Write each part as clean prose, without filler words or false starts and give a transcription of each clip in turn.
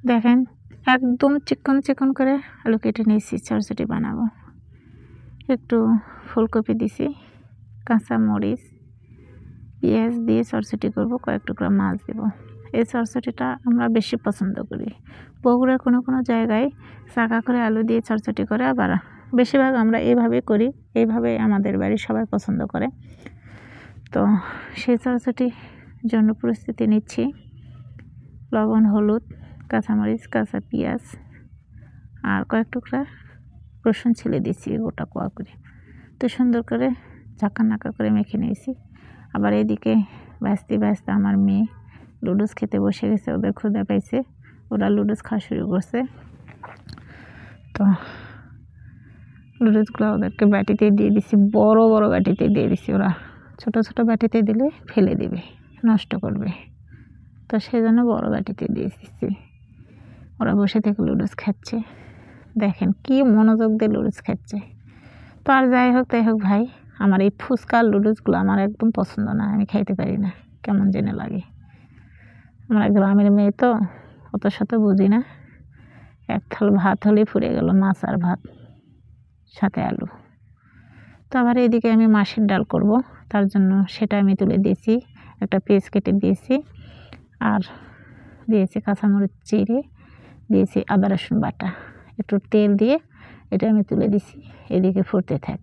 দেখেন একদম চিকন চিকন করে আলু কেটে নিয়েছি, চটচটি বানাবো। একটু ফুলকপি দিছি, কাঁচা মরিচ, পেঁয়াজ দিয়ে চটচটি করবো, কয়েক টুকরা মাছ দেব। এই চটচটিটা আমরা বেশি পছন্দ করি। বগুড়ার কোনো কোনো জায়গায় চাকা করে আলু দিয়ে চটচটি করে, আবার বেশিরভাগ আমরা এইভাবে করি, এইভাবে আমাদের বাড়ির সবাই পছন্দ করে। তো সেই চটচটির জন্য প্রস্তুতি নিচ্ছি। লবণ, হলুদ, কাঁচামরিচ, কাঁচা পেঁয়াজ আর কয়েক টুকরা রসুন ছিলে দিচ্ছি গোটা কোয়া করে। তো সুন্দর করে ঝাঁকা নাকা করে মেখে নিয়েছি। আবার এদিকে ব্যস্তে ব্যস্তে আমার মেয়ে লুডুস খেতে বসে গেছে, ওদের ক্ষুধা পাইছে, ওরা লুডুস খাওয়া শুরু করছে। তো লুডুসগুলো ওদেরকে বাটিতে দিয়ে দিছি, বড় বড় বাটিতে দিয়ে দিছি। ওরা ছোট ছোট বাটিতে দিলে ফেলে দেবে, নষ্ট করবে, তো সেই জন্য বড় বাটিতে দিয়ে দিচ্ছি। ওরা বসে থেকে লুডুস খাচ্ছে, দেখেন কি মনোযোগ দিয়ে লুডুস খাচ্ছে। তো আর যাই হোক তাই হোক ভাই, আমার এই ফুচকার লুডুসগুলো আমার একদম পছন্দ না, আমি খাইতে পারি না, কেমন জেনে লাগে। আমরা গ্রামের মেয়ে তো অত শত বুঝি না। এক থাল ভাত হলেই ফুরে গেল, মাছ আর ভাত সাথে আলু। তো আবার এইদিকে আমি মাছের ডাল করব, তার জন্য সেটা আমি তুলে দিয়েছি, একটা পেঁয়াজ কেটে দিয়েছি, আর দিয়েছি কাঁচামরিচ চিড়ে, দিয়েছি আদা রসুন বাটা, একটু তেল দিয়ে এটা আমি তুলে দিছি, এদিকে ফুটতে থাক।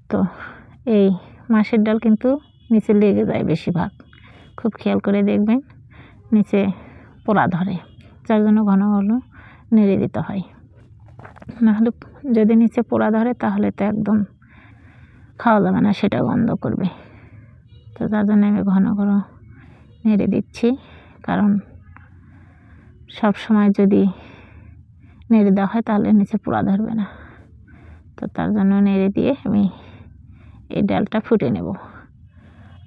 তো এই মাছের ডাল কিন্তু নিচে লেগে যায় বেশিরভাগ, খুব খেয়াল করে দেখবেন নিচে পোড়া ধরে, যার জন্য ঘন ঘন নেড়ে দিতে হয়। নাহলে যদি নিচে পোড়া ধরে তাহলে তো একদম খাওয়া যাবে না, সেটা গন্ধ করবে। তো যার জন্য আমি ঘন ঘন নেড়ে দিচ্ছি, কারণ সব সময় যদি নেড়ে দেওয়া হয় তাহলে নিচে পোড়া ধরবে না। তো তার জন্য নেড়ে দিয়ে আমি এই ডালটা ফুটে নেব।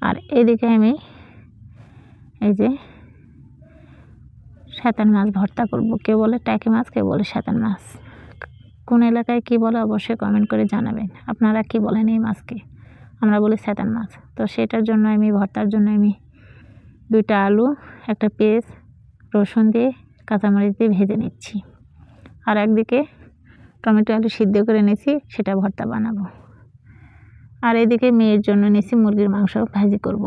আর এদিকে আমি এই যে শয়তান মাছ ভর্তা করব। কেউ বলে টাকি মাছ, কেউ বলে শয়তান মাছ, কোন এলাকায় কী বলে অবশ্যই কমেন্ট করে জানাবেন। আপনারা কী বলেন এই মাছকে? আমরা বলি শয়তান মাছ। তো সেটার জন্য আমি ভর্তার জন্য আমি 2টা আলু, একটা পেঁয়াজ, রসুন দিয়ে কাঁচামরিচ দিয়ে ভেজে নিচ্ছি। আর একদিকে টমেটো আলু সিদ্ধ করে নিয়েছি, সেটা ভর্তা বানাবো। আর এদিকে মেয়ের জন্য নিয়েছি মুরগির মাংস ভাজি করব,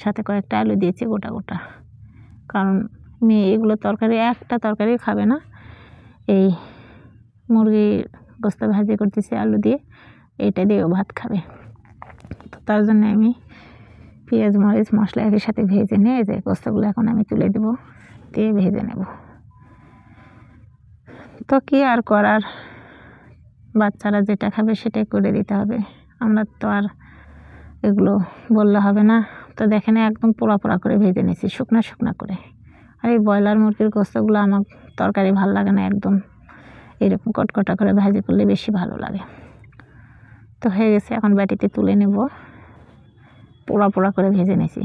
সাথে কয়েকটা আলু দিয়েছি গোটা গোটা, কারণ মেয়ে এগুলো তরকারি একটা তরকারি খাবে না। এই মুরগির গোস্ত ভাজি করতেছি আলু দিয়ে, এইটা দিয়েও ভাত খাবে। তো তার জন্য আমি পেঁয়াজ মরিচ মশলা এর সাথে ভেজে নিয়ে এই যে গোস্তগুলো এখন আমি তুলে দেব, দিয়ে ভেজে নেব। তো কি আর করার, বাচ্চারা যেটা খাবে সেটাই করে দিতে হবে, আমরা তো আর এগুলো বললে হবে না। তো দেখেন একদম পোড়া পোড়া করে ভেজে নিয়েছি, শুকনা শুকনা করে। আর এই ব্রয়লার মুরগির গোস্তগুলো আমার তরকারি ভালো লাগে না, একদম এরকম কটকটা করে ভাজি করলে বেশি ভালো লাগে। তো হয়ে গেছে, এখন বাটিতে তুলে নেব, পোড়া পোড়া করে ভেজে নিয়েছি।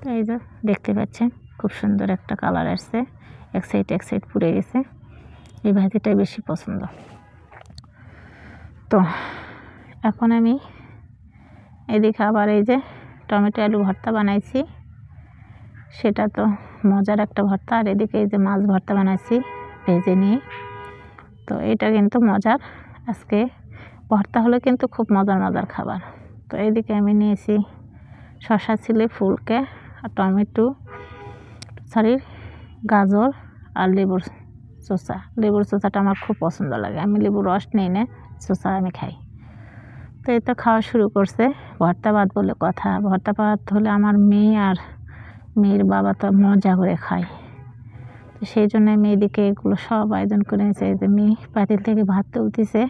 তো এই যে দেখতে পাচ্ছেন খুব সুন্দর একটা কালার আসছে, এক সাইড পুড়ে গেছে। এই ভাজিটাই বেশি পছন্দ। তো এখন আমি এদিকে আবার এই যে টমেটো আলু ভর্তা বানাইছি, সেটা তো মজার একটা ভর্তা। আর এদিকে এই যে মাছ ভর্তা বানাইছি ভেজে নিয়ে, তো এটা কিন্তু মজার। আজকে ভর্তা হলে কিন্তু খুব মজার মজার খাবার। তো এইদিকে আমি নিয়েছি শসা ছিলে ফুলকে, আর টমেটো গাজর আর লেবুর চোষা। লেবুর চোষাটা আমার খুব পছন্দ লাগে, আমি লেবুর রস নিই না, চোষা আমি খাই। তো এই তো খাওয়া শুরু করছে। ভর্তা ভাত বলে কথা, ভর্তা ভাত হলে আমার মেয়ে আর মেয়ের বাবা তো মজা করে খায়। তো সেই জন্য আমি এদিকে এগুলো সব আয়োজন করে নিয়েছি। এই যে মেয়ে পাতিল থেকে ভাত তুলতেছে,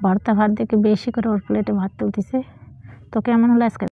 ভর্তা ভাত দেখে বেশি করে ওর প্লেটে ভাত তুলতেছে। তো কেমন হলো আজকে